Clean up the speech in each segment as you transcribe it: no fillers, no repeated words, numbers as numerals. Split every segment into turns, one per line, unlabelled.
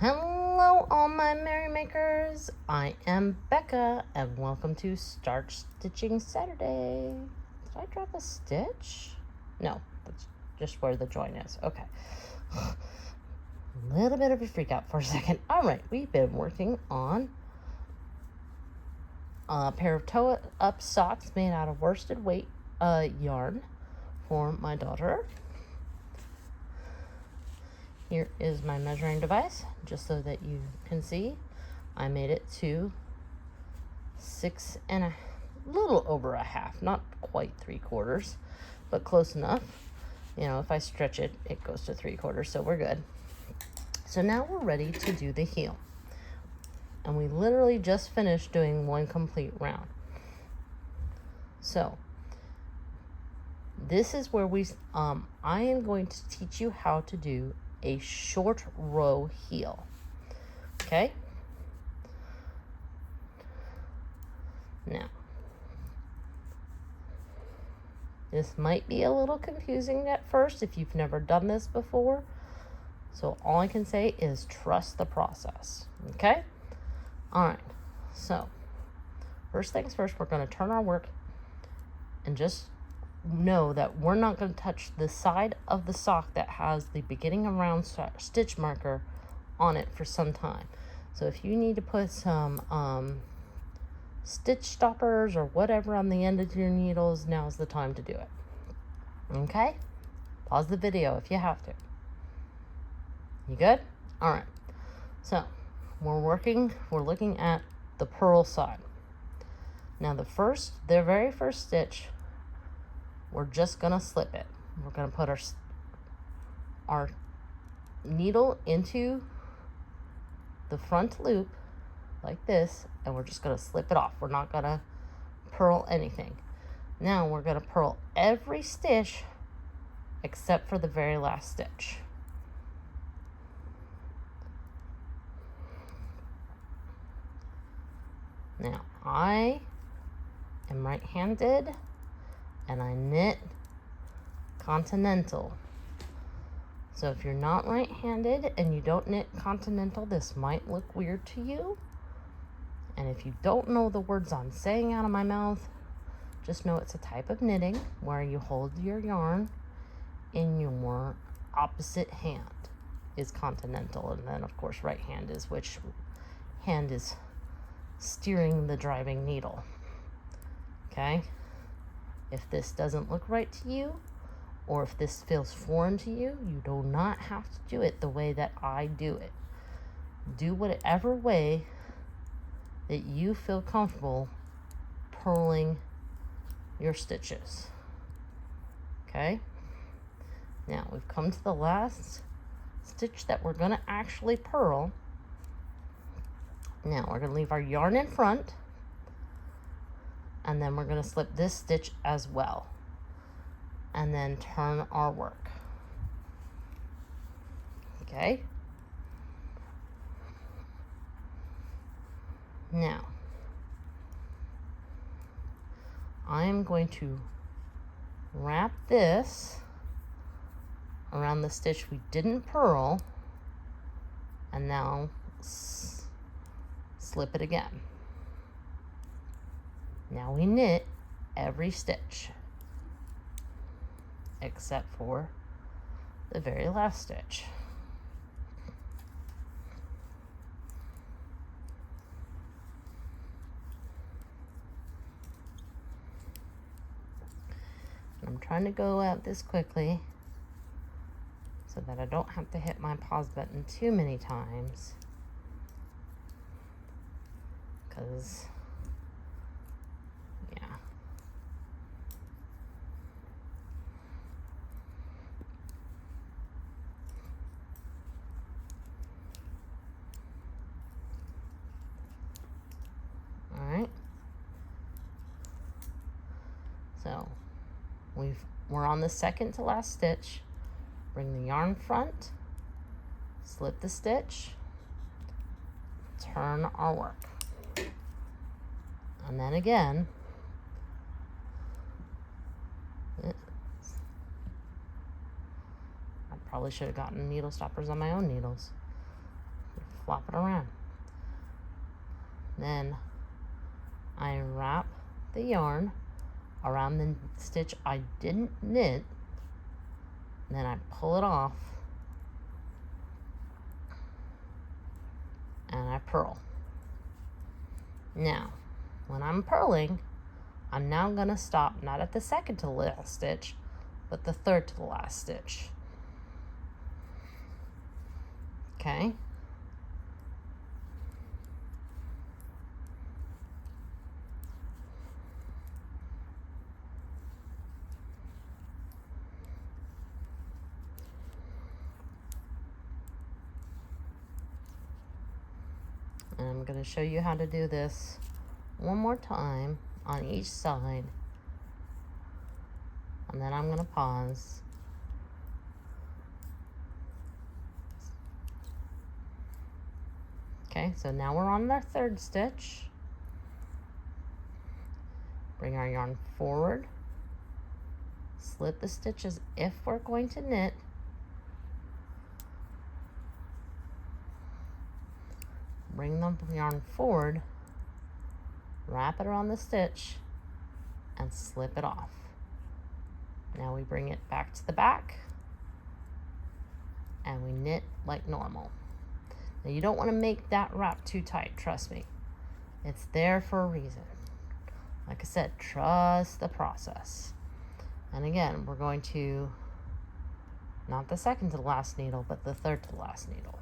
Hello, all my merrymakers. I am Becca, and welcome to Start Stitching Saturday. Did I drop a stitch? No, that's just where the join is. Okay. A little bit of a freak out for a second. All right, we've been working on a pair of toe-up socks made out of worsted weight yarn for my daughter. Here is my measuring device, just so that you can see. I made it to 6 and a little over a half, not quite 3/4, but close enough. You know, if I stretch it, it goes to 3/4, so we're good. So now we're ready to do the heel. And we literally just finished doing one complete round. So this is where I am going to teach you how to do a short row heel. Okay? Now, this might be a little confusing at first if you've never done this before. So all I can say is trust the process. Okay? All right. So, first things first, we're going to turn our work and just know that we're not going to touch the side of the sock that has the beginning of round stitch marker on it for some time. So if you need to put some stitch stoppers or whatever on the end of your needles, now's the time to do it. Okay? Pause the video if you have to. You good? All right. So we're looking at the purl side. Now the very first stitch, we're just gonna slip it. We're gonna put our needle into the front loop like this, and we're just gonna slip it off. We're not gonna purl anything. Now we're gonna purl every stitch except for the very last stitch. Now I am right-handed and I knit continental. So if you're not right-handed and you don't knit continental, this might look weird to you. And if you don't know the words I'm saying out of my mouth, just know it's a type of knitting where you hold your yarn in your opposite hand is continental. And then of course right hand is which hand is steering the driving needle. Okay? If this doesn't look right to you, or if this feels foreign to you, you do not have to do it the way that I do it. Do whatever way that you feel comfortable purling your stitches. Okay? Now we've come to the last stitch that we're going to actually purl. Now we're going to leave our yarn in front, and then we're going to slip this stitch as well, and then turn our work. Okay? Now, I'm going to wrap this around the stitch we didn't purl, and now slip it again. Now we knit every stitch except for the very last stitch. I'm trying to go at this quickly so that I don't have to hit my pause button too many times, because so we're on the second to last stitch. Bring the yarn front, slip the stitch, turn our work, and then again I probably should have gotten needle stoppers on my own needles. flop it around. Then I wrap the yarn around the stitch I didn't knit, and then I pull it off and I purl. Now, when I'm purling, I'm now going to stop not at the second to the last stitch, but the third to the last stitch. Okay? And I'm going to show you how to do this one more time on each side. And then I'm going to pause. Okay, so now we're on our third stitch. Bring our yarn forward. Slip the stitches if we're going to knit. Bring the yarn forward, wrap it around the stitch, and slip it off. Now we bring it back to the back, and we knit like normal. Now you don't want to make that wrap too tight, trust me. It's there for a reason. Like I said, trust the process. And again, we're going to, not the second to the last needle, but the third to the last needle.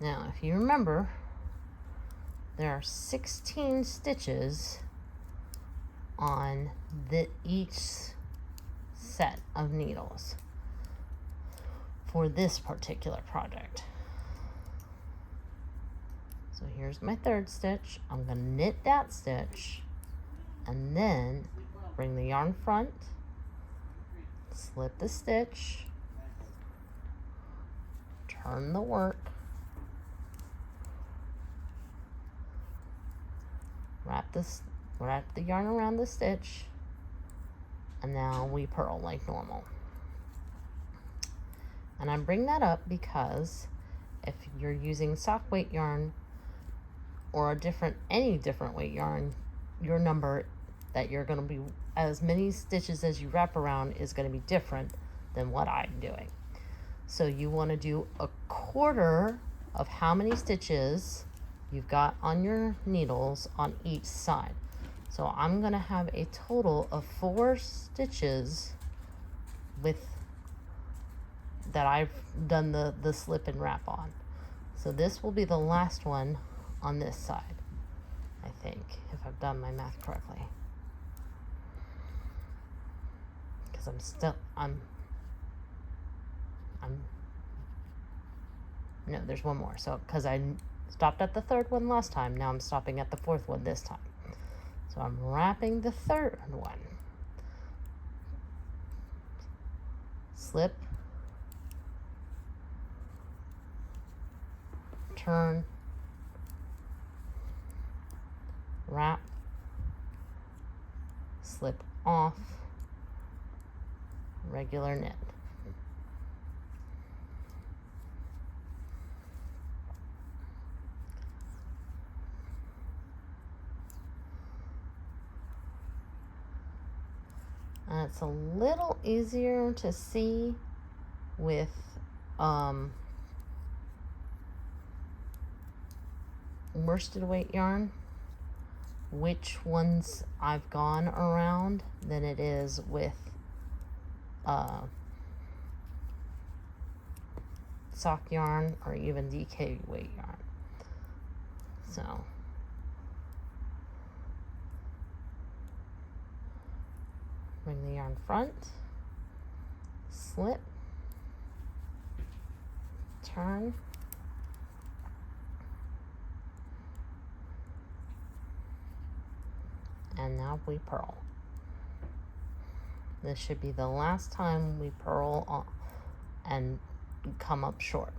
Now, if you remember, there are 16 stitches on each set of needles for this particular project. So here's my third stitch. I'm going to knit that stitch and then bring the yarn front, slip the stitch, turn the work, wrap the yarn around the stitch, and now we purl like normal. And I bring that up because if you're using sock weight yarn or any different weight yarn, your number that you're going to be, as many stitches as you wrap around is going to be different than what I'm doing. So you want to do a quarter of how many stitches you've got on your needles on each side. So I'm going to have a total of 4 stitches that I've done the slip and wrap on. So this will be the last one on this side, I think, if I've done my math correctly. Because no, there's one more. So, because I stopped at the third one last time, now I'm stopping at the fourth one this time. So I'm wrapping the third one. Slip, turn, wrap, slip off, regular knit. And it's a little easier to see with worsted weight yarn which ones I've gone around than it is with sock yarn or even DK weight yarn. So bring the yarn front, slip, turn, and now we purl. This should be the last time we purl on and come up short.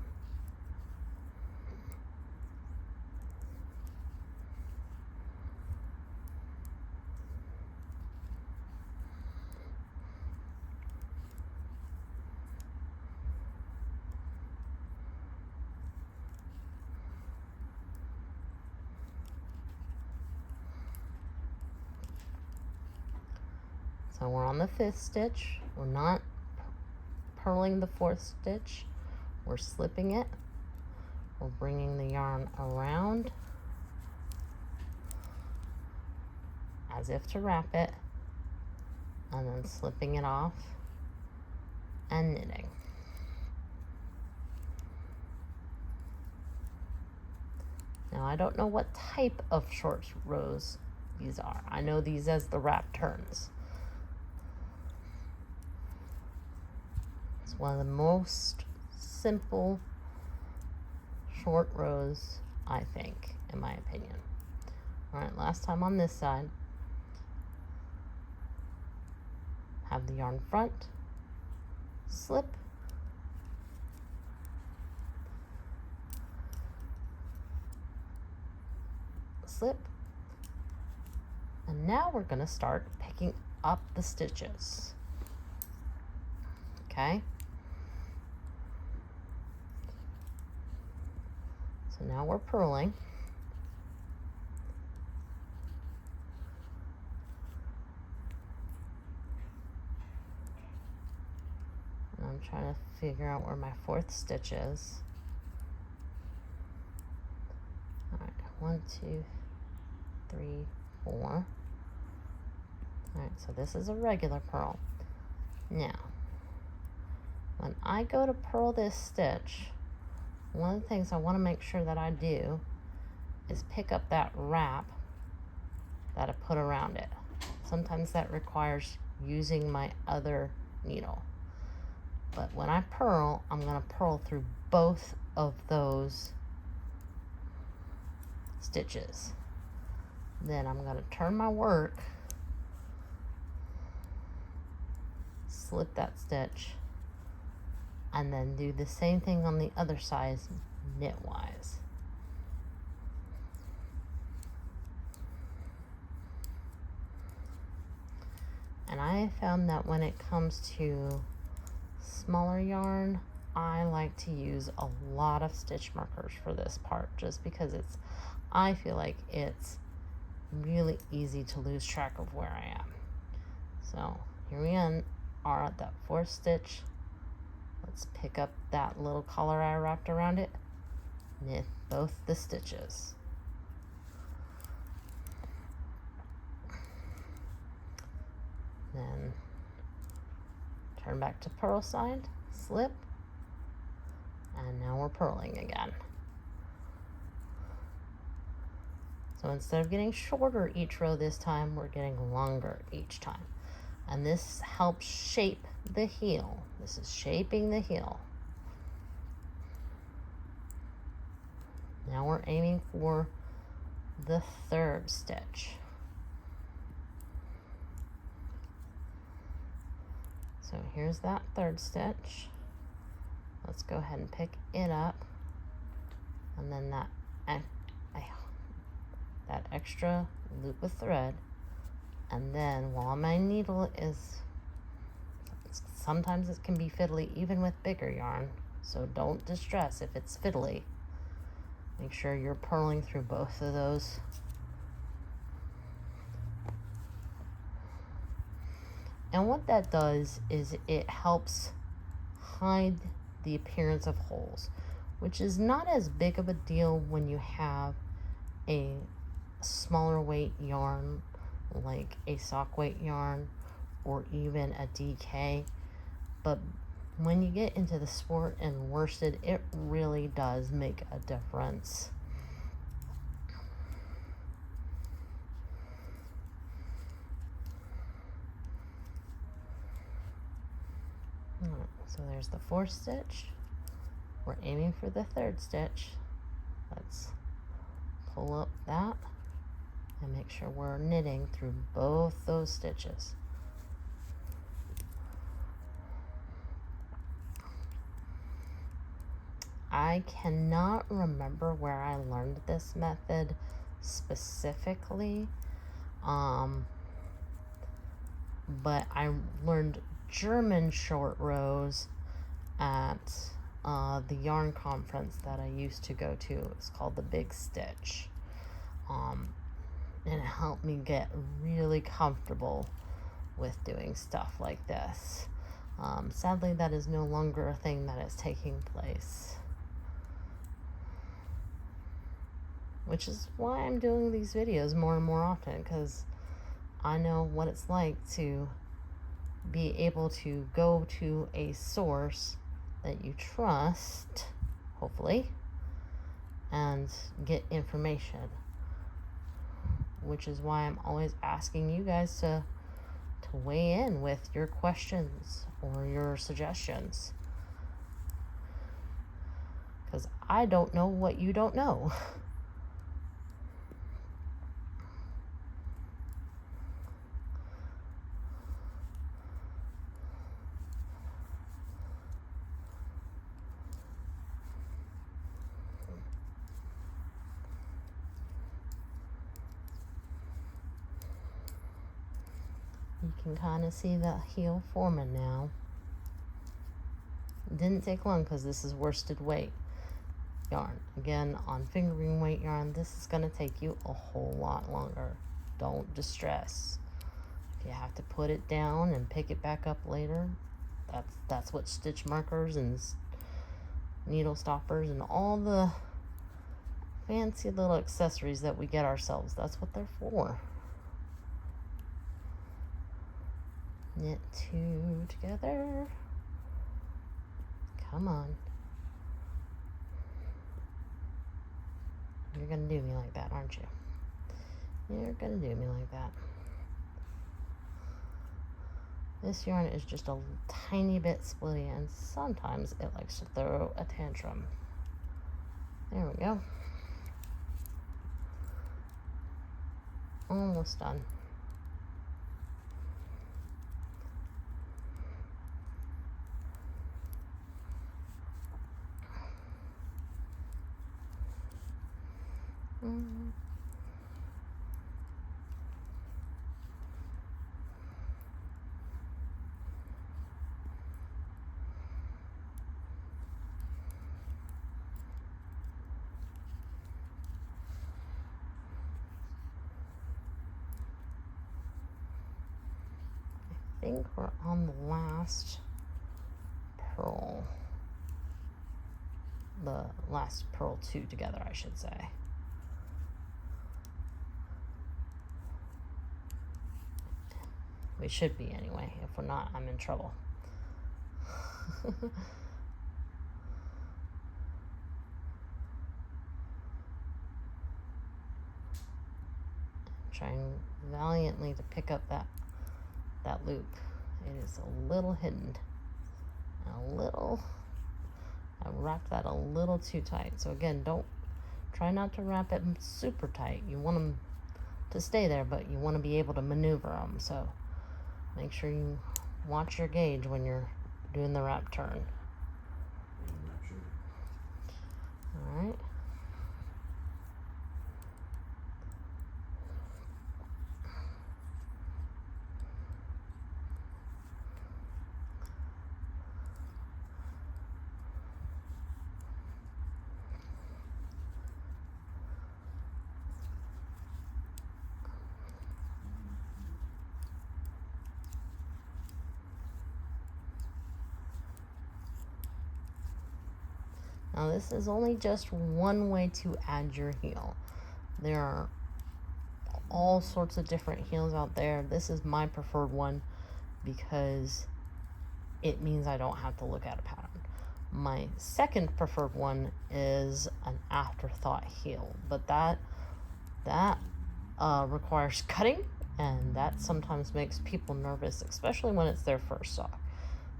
Now we're on the 5th stitch. We're not purling the 4th stitch. We're slipping it. We're bringing the yarn around as if to wrap it, and then slipping it off and knitting. Now I don't know what type of short rows these are. I know these as the wrap turns. It's one of the most simple short rows, I think, in my opinion. All right, last time on this side. Have the yarn front, slip, slip, and now we're going to start picking up the stitches. Okay, so now we're purling. And I'm trying to figure out where my 4th stitch is. All right, 1, 2, 3, 4. All right, so this is a regular purl. Now, when I go to purl this stitch, one of the things I want to make sure that I do is pick up that wrap that I put around it. Sometimes that requires using my other needle. But when I purl, I'm going to purl through both of those stitches. Then I'm going to turn my work, slip that stitch, and then do the same thing on the other side knitwise. And I found that when it comes to smaller yarn, I like to use a lot of stitch markers for this part, just because I feel like it's really easy to lose track of where I am. So here we are at that 4th stitch. Let's pick up that little collar I wrapped around it, knit both the stitches. Then turn back to purl side, slip, and now we're purling again. So instead of getting shorter each row this time, we're getting longer each time. And this helps shape the heel. This is shaping the heel. Now we're aiming for the 3rd stitch. So here's that 3rd stitch. Let's go ahead and pick it up. And then that extra loop of thread. And then while my needle is, sometimes it can be fiddly even with bigger yarn, so don't distress if it's fiddly. Make sure you're purling through both of those. And what that does is it helps hide the appearance of holes, which is not as big of a deal when you have a smaller weight yarn like a sock weight yarn or even a DK. But when you get into the sport and worsted, it really does make a difference. Alright, so there's the 4th stitch. We're aiming for the 3rd stitch. Let's pull up that and make sure we're knitting through both those stitches. I cannot remember where I learned this method specifically, but I learned German short rows at the yarn conference that I used to go to. It's called the Big Stitch. And it helped me get really comfortable with doing stuff like this. Sadly, that is no longer a thing that is taking place, which is why I'm doing these videos more and more often, because I know what it's like to be able to go to a source that you trust, hopefully, and get information, which is why I'm always asking you guys to weigh in with your questions or your suggestions, because I don't know what you don't know. You can kind of see the heel forming now. It didn't take long because this is worsted weight yarn. Again, on fingering weight yarn, this is going to take you a whole lot longer. Don't distress. If you have to put it down and pick it back up later, that's what stitch markers and needle stoppers and all the fancy little accessories that we get ourselves, that's what they're for. Knit two together. Come on. You're gonna do me like that, aren't you? You're gonna do me like that. This yarn is just a tiny bit splitty, and sometimes it likes to throw a tantrum. There we go. Almost done. I think we're on the last purl. The last purl two together, I should say. We should be anyway. If we're not, I'm in trouble. Trying valiantly to pick up that loop. It is a little hidden. I wrapped that a little too tight. So again, try not to wrap it super tight. You want them to stay there, but you want to be able to maneuver them. So make sure you watch your gauge when you're doing the wrap turn. All right. Now this is only just one way to add your heel. There are all sorts of different heels out there. This is my preferred one because it means I don't have to look at a pattern. My second preferred one is an afterthought heel, but that requires cutting, and that sometimes makes people nervous, especially when it's their first sock.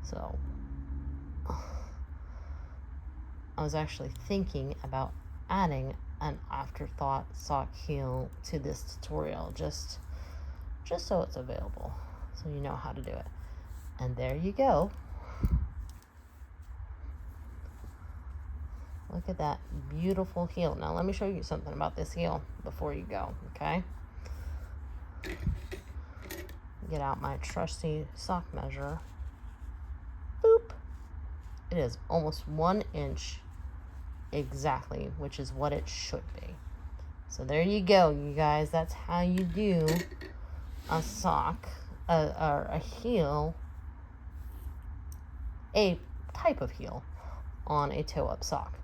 So I was actually thinking about adding an afterthought sock heel to this tutorial, just so it's available, so you know how to do it. And there you go. Look at that beautiful heel. Now let me show you something about this heel before you go, okay? Get out my trusty sock measure. Boop. It is almost 1 inch exactly, which is what it should be. So there you go, you guys. That's how you do a sock a heel, a type of heel on a toe-up sock.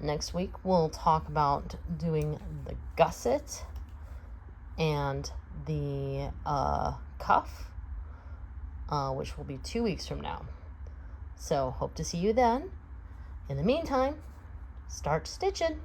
Next week we'll talk about doing the gusset and the cuff, which will be 2 weeks from now. So hope to see you then. In the meantime, start stitching.